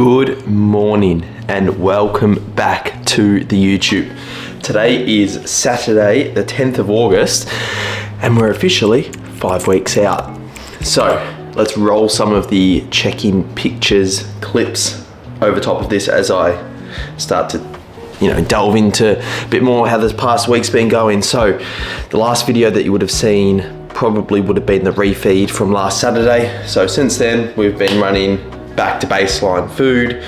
Good morning and welcome back to the YouTube. Today is Saturday, the 10th of August, and we're officially 5 weeks out. So let's roll some of the check-in pictures, clips over top of this as I start to delve into a bit more how this past week's been going. So the last video that you would have seen probably would have been the refeed from last Saturday. So since then, we've been running back to baseline food,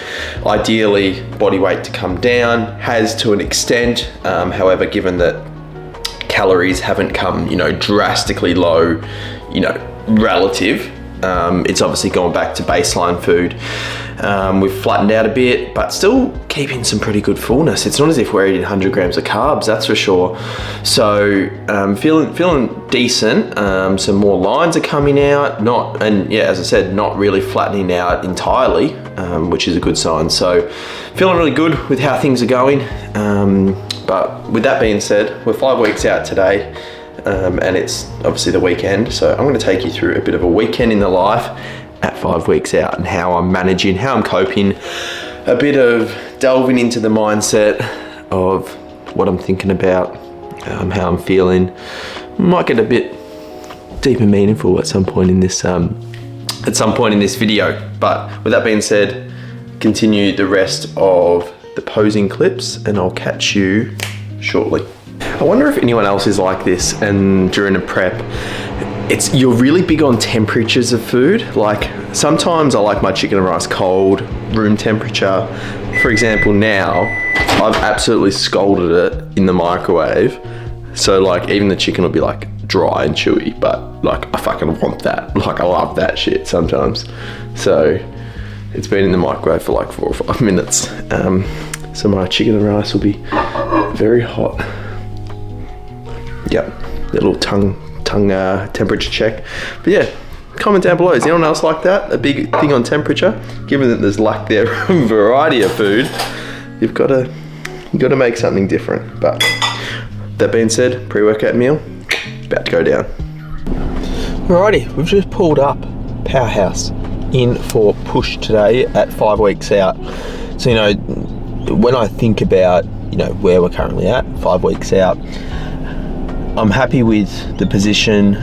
ideally body weight to come down, has to an extent. However, given that calories haven't come, drastically low, relative, it's obviously gone back to baseline food. We've flattened out a bit, but still keeping some pretty good fullness. It's not as if we're eating 100 grams of carbs, that's for sure. So feeling decent. Some more lines are coming out, as I said, not really flattening out entirely, which is a good sign. So feeling really good with how things are going. But with that being said, we're 5 weeks out today. And it's obviously the weekend, so I'm going to take you through a bit of a weekend in the life at 5 weeks out and how I'm managing, how I'm coping, a bit of delving into the mindset of what I'm thinking about, how I'm feeling. Might get a bit deep and meaningful at some point in this video. But with that being said, continue the rest of the posing clips, and I'll catch you shortly. I wonder if anyone else is like this, and during a prep, you're really big on temperatures of food. Like sometimes I like my chicken and rice cold, room temperature. For example, now I've absolutely scalded it in the microwave. So like even the chicken will be like dry and chewy, but like I fucking want that. Like I love that shit sometimes. So it's been in the microwave for like 4 or 5 minutes. So my chicken and rice will be very hot. Yep, little tongue temperature check. But yeah, comment down below. Is anyone else like that? A big thing on temperature? Given that there's lack there of variety of food, you've got to make something different. But that being said, pre-workout meal about to go down. Alrighty, we've just pulled up Powerhouse in for push today at 5 weeks out. So when I think about where we're currently at 5 weeks out, I'm happy with the position,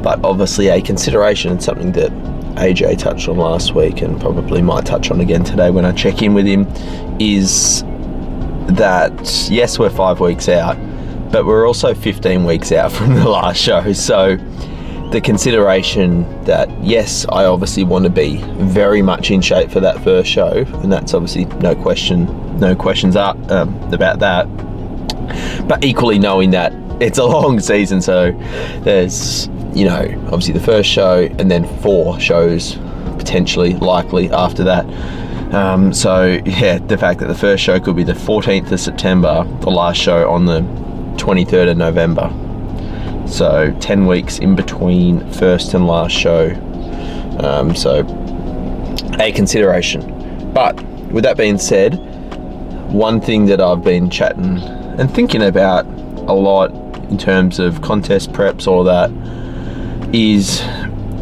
but obviously a consideration and something that AJ touched on last week and probably might touch on again today when I check in with him is that yes, we're 5 weeks out, but we're also 15 weeks out from the last show. So the consideration that yes, I obviously want to be very much in shape for that first show, and that's obviously no questions up about that. But equally knowing that it's a long season, so there's, obviously the first show and then 4 shows potentially likely after that. So yeah, the fact that the first show could be the 14th of September, the last show on the 23rd of November. So 10 weeks in between first and last show. So a consideration. But with that being said, one thing that I've been chatting and thinking about a lot in terms of contest preps, all that, is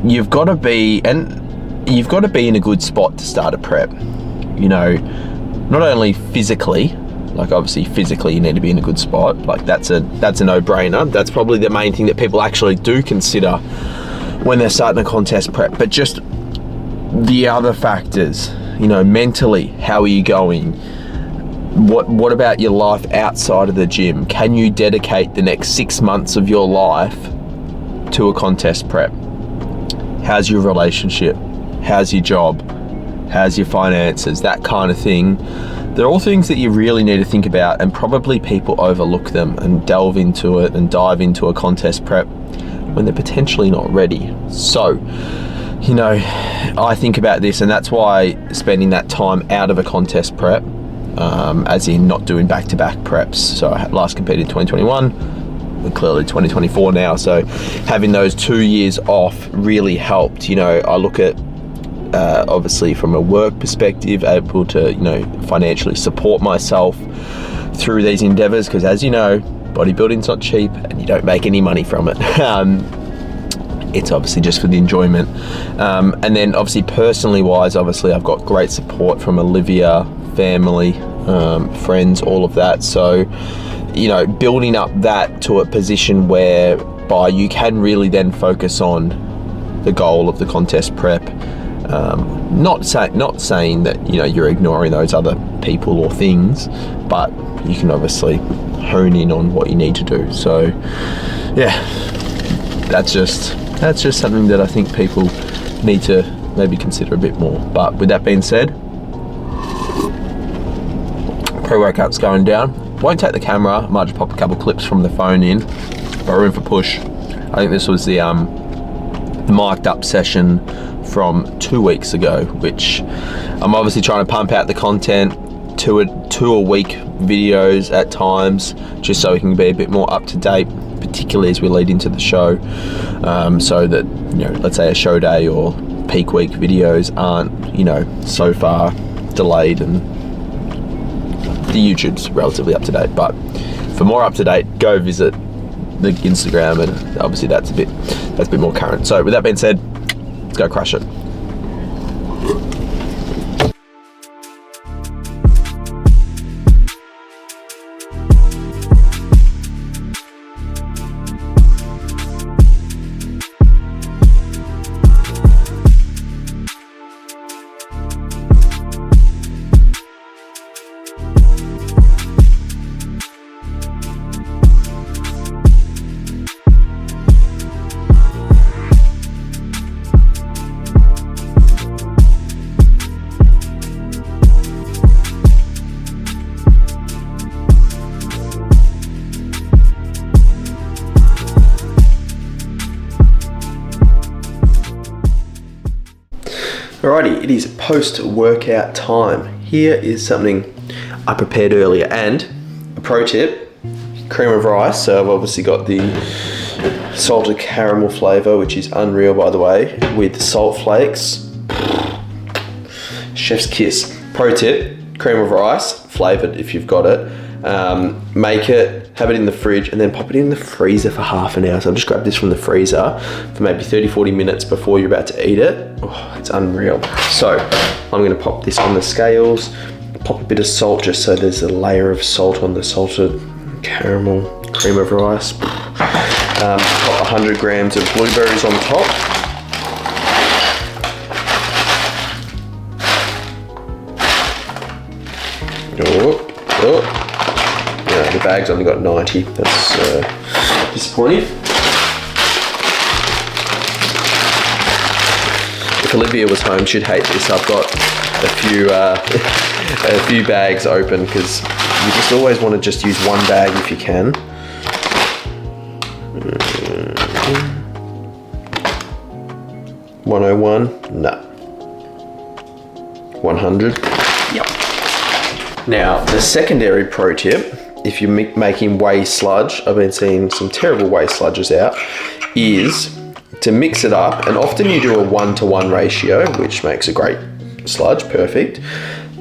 you've got to be in a good spot to start a prep. Not only physically, like obviously physically you need to be in a good spot, like that's a no-brainer. That's probably the main thing that people actually do consider when they're starting a contest prep. But just the other factors, mentally, how are you going? What about your life outside of the gym? Can you dedicate the next 6 months of your life to a contest prep? How's your relationship? How's your job? How's your finances? That kind of thing. They're all things that you really need to think about, and probably people overlook them and delve into it and dive into a contest prep when they're potentially not ready. So, I think about this, and that's why spending that time out of a contest prep, as in not doing back-to-back preps. So I last competed in 2021, we're clearly 2024 now, so having those 2 years off really helped. I look at obviously from a work perspective, able to financially support myself through these endeavors, because as you know, bodybuilding's not cheap and you don't make any money from it. it's obviously just for the enjoyment. And then obviously personally wise, obviously I've got great support from Olivia, family, friends, all of that. So, you know, building up that to a position whereby you can really then focus on the goal of the contest prep. Not saying that, you know, you're ignoring those other people or things, but you can obviously hone in on what you need to do. So yeah, that's just something that I think people need to maybe consider a bit more. But with that being said, pre-workout's going down. Won't take the camera, I might just pop a couple clips from the phone in, but we're in for push. I think this was the mic'd up session from 2 weeks ago, which I'm obviously trying to pump out the content, two a week videos at times, just so we can be a bit more up to date, particularly as we lead into the show, so that, you know, let's say a show day or peak week videos aren't, you know, so far delayed, and the YouTube's relatively up to date. But for more up to date, go visit the Instagram, and obviously that's a bit more current. So with that being said, let's go crush it. Alrighty, it is post-workout time. Here is something I prepared earlier, and a pro tip, cream of rice. So I've obviously got the salted caramel flavour, which is unreal by the way, with salt flakes. Chef's kiss. Pro tip, cream of rice, flavoured if you've got it. Make it, have it in the fridge, and then pop it in the freezer for half an hour. So I've just grabbed this from the freezer for maybe 30-40 minutes before you're about to eat it. Oh, it's unreal. So I'm gonna pop this on the scales, pop a bit of salt just so there's a layer of salt on the salted caramel cream of rice. Pop 100 grams of blueberries on top. The bag's only got 90. That's disappointing. If Olivia was home, she'd hate this. I've got a few bags open because you just always want to just use one bag if you can. 101? No. 100? Yep. Now, the secondary pro tip, if you're making whey sludge, I've been seeing some terrible whey sludges out, is to mix it up, and often you do a 1-to-1 ratio, which makes a great sludge, perfect.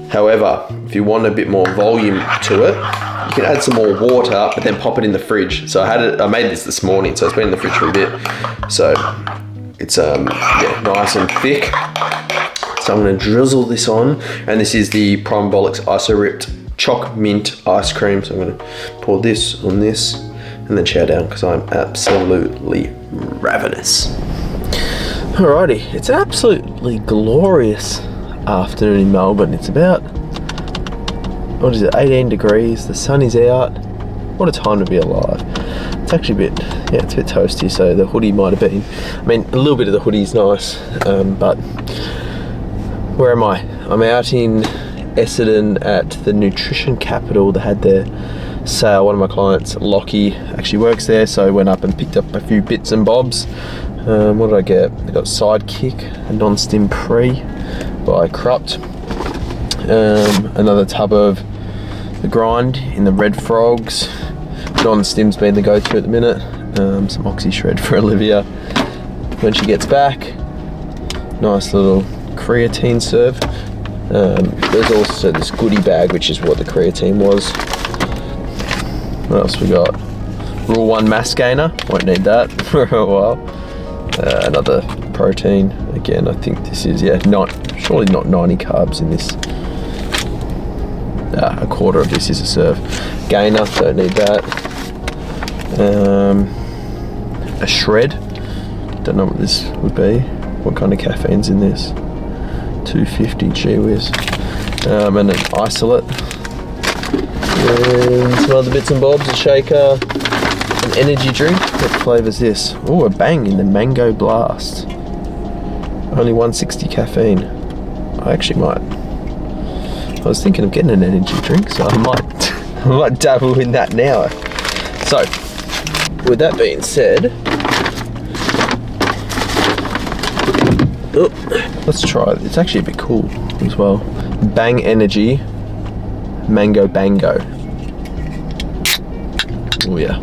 However, if you want a bit more volume to it, you can add some more water, but then pop it in the fridge. So I made this morning, so it's been in the fridge for a bit. So it's nice and thick. So I'm gonna drizzle this on, and this is the Primebolics Iso Ripped Choc Mint Ice Cream. So I'm gonna pour this on this, and then chow down because I'm absolutely ravenous. Alrighty, it's an absolutely glorious afternoon in Melbourne. It's about, 18 degrees, the sun is out. What a time to be alive. It's actually it's a bit toasty, so the hoodie might have been, a little bit of the hoodie's nice, but where am I? I'm out in Essendon at the Nutrition Capital. They had their sale. One of my clients, Lockie, actually works there, so I went up and picked up a few bits and bobs. What did I get? I got Sidekick, a non-stim pre by Krupt, another tub of the Grind in the Red Frogs. Non-stim's been the go-to at the minute. Some Oxy Shred for Olivia when she gets back. Nice little creatine serve. There's also this goodie bag, which is what the creatine was. What else we got? Rule 1 mass gainer, won't need that for a while. Another protein. Again, I think this is, surely not 90 carbs in this. A quarter of this is a serve. Gainer, don't need that. A shred. Don't know what this would be. What kind of caffeine's in this? 250, gee whiz. And an isolate. And some other bits and bobs, a shaker. An energy drink. What flavour's this? Oh, a Bang in the Mango Blast. Only 160 caffeine. I actually might. I was thinking of getting an energy drink, so I might dabble in that now. So, with that being said, let's try it. It's actually a bit cool as well. Bang Energy Mango Bango. Oh yeah.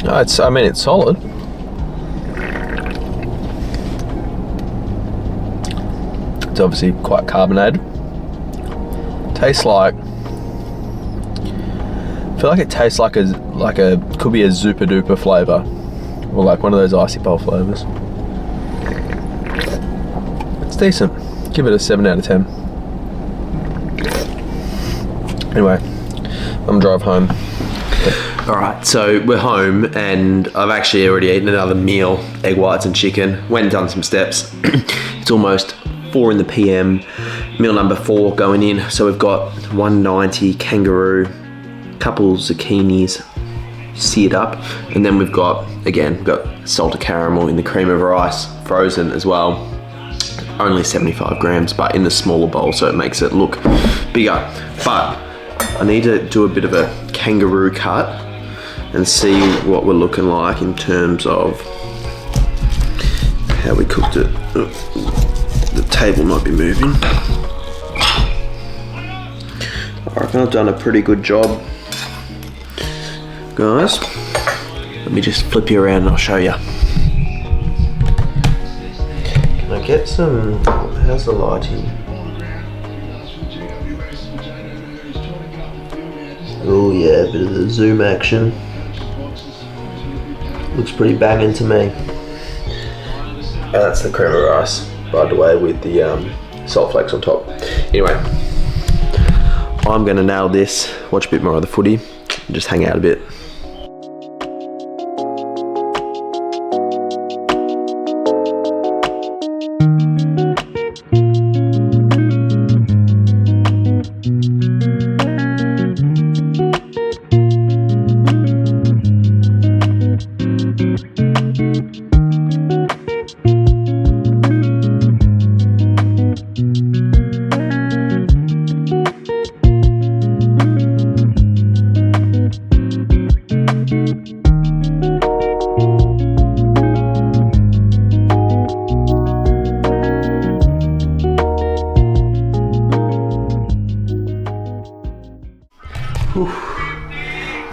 It's solid. It's obviously quite carbonated. Tastes like, I feel like it tastes like could be a Super Duper flavour, or like one of those icy bowl flavours. It's decent. Give it a 7 out of 10. Anyway, I'm drive home. Alright, so we're home and I've actually already eaten another meal, egg whites and chicken. Went and done some steps. It's almost 4 PM, meal number 4 going in. So we've got 190 kangaroo, couple zucchinis seared up, and then we've got salted caramel in the cream of rice, frozen as well. Only 75 grams, but in the smaller bowl, so it makes it look bigger. But I need to do a bit of a kangaroo cut and see what we're looking like in terms of how we cooked it. The table might be moving. I reckon I've done a pretty good job, guys. Let me just flip you around and I'll show you. Can I get some, how's the lighting? Oh yeah, a bit of the zoom action. Looks pretty banging to me. And that's the cream of rice, by the way, with the salt flakes on top. Anyway, I'm gonna nail this, watch a bit more of the footy, and just hang out a bit.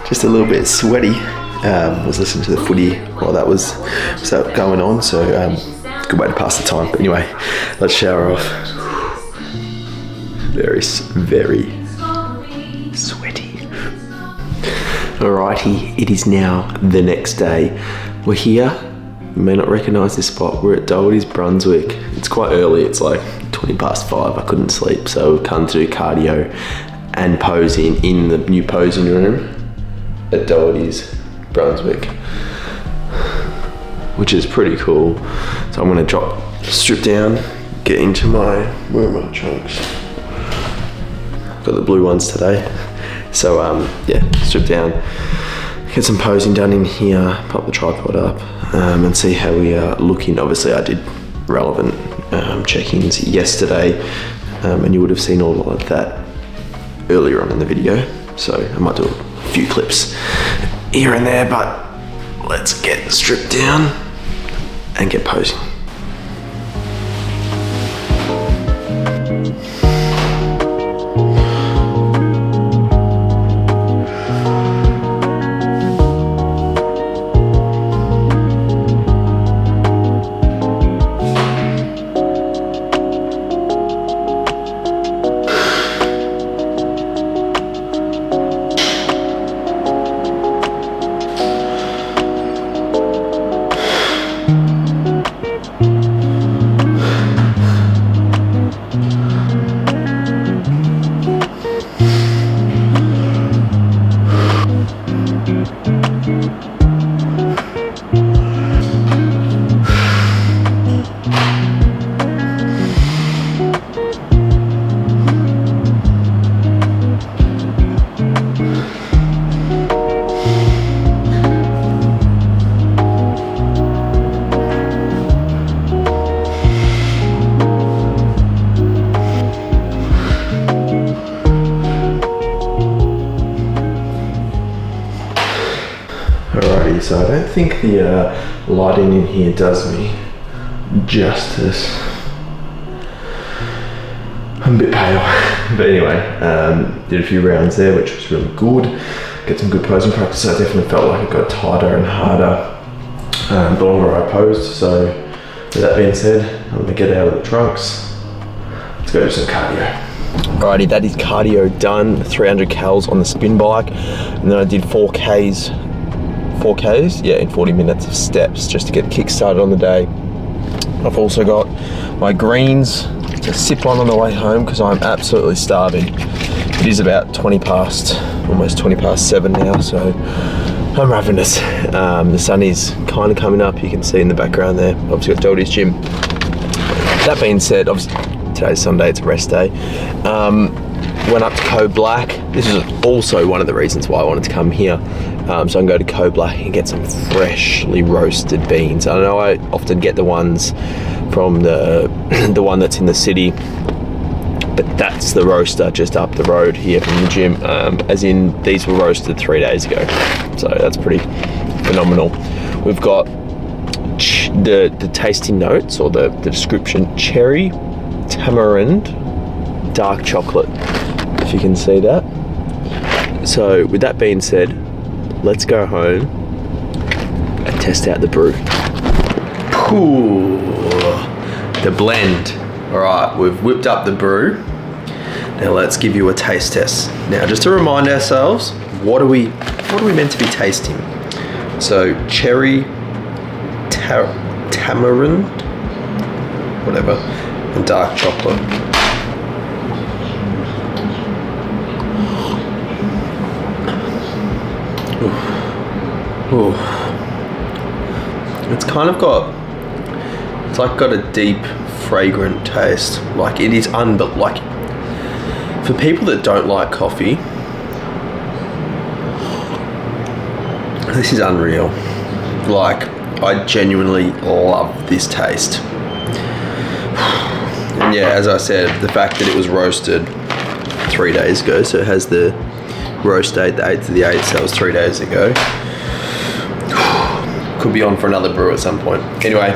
Just a little bit sweaty. Was listening to the footy while that was going on, so good way to pass the time. But anyway, let's shower off. Very sweaty. Alrighty, it is now the next day. We're here. You may not recognise this spot. We're at Doherty's Brunswick. It's quite early. It's like 5:20. I couldn't sleep, so we've come to do cardio and posing in the new posing room at Doherty's Brunswick, which is pretty cool. So I'm gonna strip down, get into where are my trunks? Got the blue ones today. So strip down, get some posing done in here, pop the tripod up, and see how we are looking. Obviously I did relevant check-ins yesterday, and you would have seen all of that earlier on in the video. So I might do a few clips here and there, but let's get stripped down and get posing. Alrighty, so I don't think the lighting in here does me justice. I'm a bit pale, but anyway, did a few rounds there, which was really good. Get some good posing practice. I definitely felt like it got tighter and harder the longer I posed. So with that being said, I'm gonna get out of the trunks. Let's go do some cardio. Alrighty, that is cardio done. 300 cals on the spin bike, and then I did 4Ks, yeah, in 40 minutes of steps just to get kick started on the day. I've also got my greens to sip on the way home because I'm absolutely starving. It is about 20 past, almost 20 past 7 now, so I'm ravenous. The sun is kind of coming up, you can see in the background there. Obviously got Doty's gym. That being said, obviously today's Sunday, it's a rest day. Went up to Co Black. This is also one of the reasons why I wanted to come here. So I can go to Co Black and get some freshly roasted beans. I know I often get the ones from the one that's in the city, but that's the roaster just up the road here from the gym. As in, these were roasted 3 days ago, so that's pretty phenomenal. We've got the tasting notes, or the description: cherry, tamarind, dark chocolate, if you can see that. So with that being said, let's go home and test out the brew. Ooh, the blend. All right, we've whipped up the brew. Now let's give you a taste test. Now, just to remind ourselves, what are we meant to be tasting? So cherry, tamarind, whatever, and dark chocolate. Ooh. It's kind of got a deep, fragrant taste. Like, it is like, for people that don't like coffee, this is unreal. Like, I genuinely love this taste. And yeah, as I said, the fact that it was roasted 3 days ago, so it has the roast date, the 8th of the 8th, so that was 3 days ago. Could be on for another brew at some point. Anyway,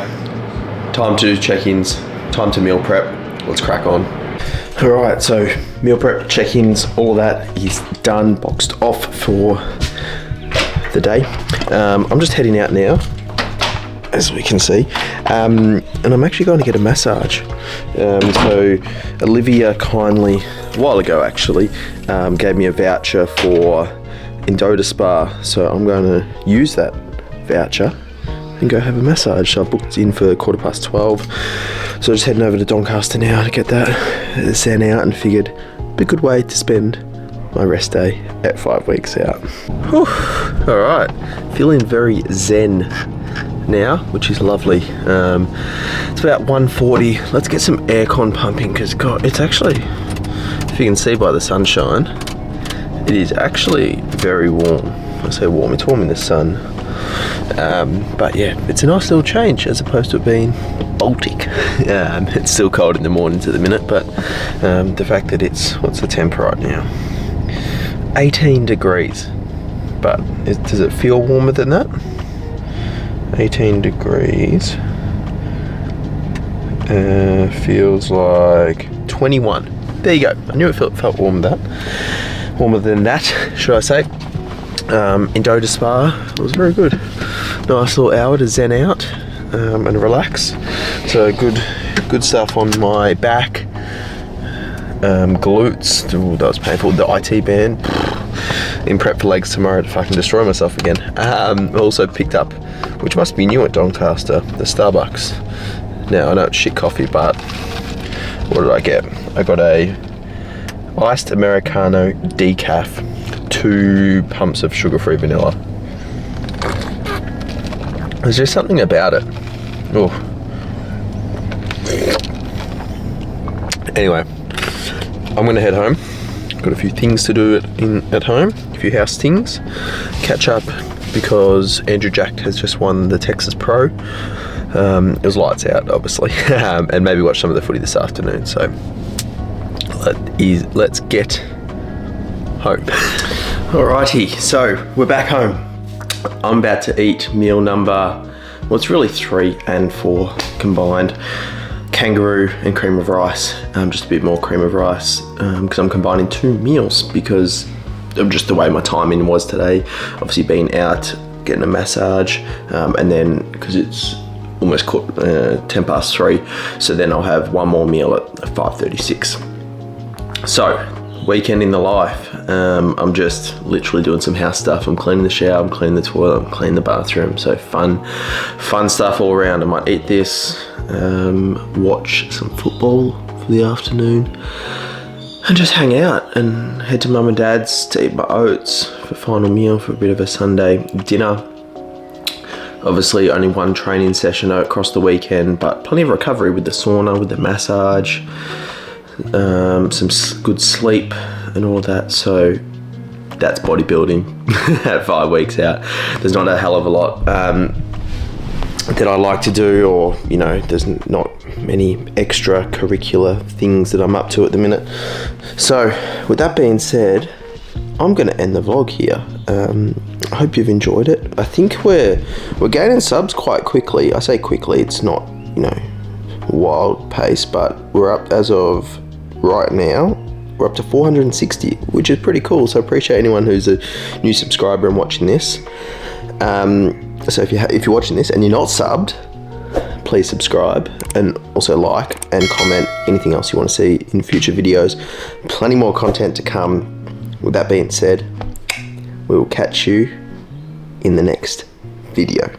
time to do check-ins, time to meal prep. Let's crack on. All right, so meal prep, check-ins, all that is done, boxed off for the day. I'm just heading out now, as we can see, and I'm actually going to get a massage. So Olivia kindly, a while ago actually, gave me a voucher for Endota Spa, so I'm going to use that voucher and go have a massage. So I booked in for 12:15, so just heading over to Doncaster now to get that zen out, and figured it'd be a good way to spend my rest day at 5 weeks out. Whew. All right, feeling very zen now, which is lovely. It's about 1:40. Let's get some aircon pumping, because God, it's actually, if you can see by the sunshine, it is actually very warm. I say warm, it's warm in the sun. But yeah, it's a nice little change as opposed to it being Baltic. It's still cold in the mornings at the minute, but the fact that it's, what's the temp right now? 18 degrees. But does it feel warmer than that? 18 degrees. Feels like 21. There you go. I knew it felt warmer than that, should I say. Endota Spa, it was very good. Nice little hour to zen out and relax. So good stuff on my back, glutes. Ooh, that was painful. The IT band. In prep for legs tomorrow to fucking destroy myself again. Also picked up, which must be new at Doncaster, the Starbucks. Now I know it's shit coffee, but what did I get? I got a iced Americano decaf, 2 pumps of sugar-free vanilla. There's just something about it. Oh. Anyway, I'm gonna head home. Got a few things to do at home, a few house things. Catch up because Andrew Jack has just won the Texas Pro. It was lights out, obviously, and maybe watch some of the footy this afternoon. So let's get home. Alrighty, so we're back home. I'm about to eat meal number, well, it's really 3 and 4 combined. Kangaroo and cream of rice, just a bit more cream of rice, because I'm combining 2 meals because of just the way my timing was today. Obviously being out, getting a massage, and then because it's almost 3:10, so then I'll have one more meal at 5:36. So, weekend in the life. I'm just literally doing some house stuff. I'm cleaning the shower, I'm cleaning the toilet, I'm cleaning the bathroom. So fun stuff all around. I might eat this, watch some football for the afternoon, and just hang out and head to mum and dad's to eat my oats for final meal for a bit of a Sunday dinner. Obviously only one training session across the weekend, but plenty of recovery with the sauna, with the massage, some good sleep and all of that. So that's bodybuilding at 5 weeks out. There's not a hell of a lot that I like to do, or there's not many extracurricular things that I'm up to at the minute. So with that being said, I'm going to end the vlog here. I hope you've enjoyed it. I think we're gaining subs quite quickly. I say quickly, it's not wild pace, but we're up, as of right now, we're up to 460, which is pretty cool. So I appreciate anyone who's a new subscriber and watching this. So if you're watching this and you're not subbed, please subscribe, and also like and comment anything else you want to see in future videos. Plenty more content to come. With that being said, we will catch you in the next video.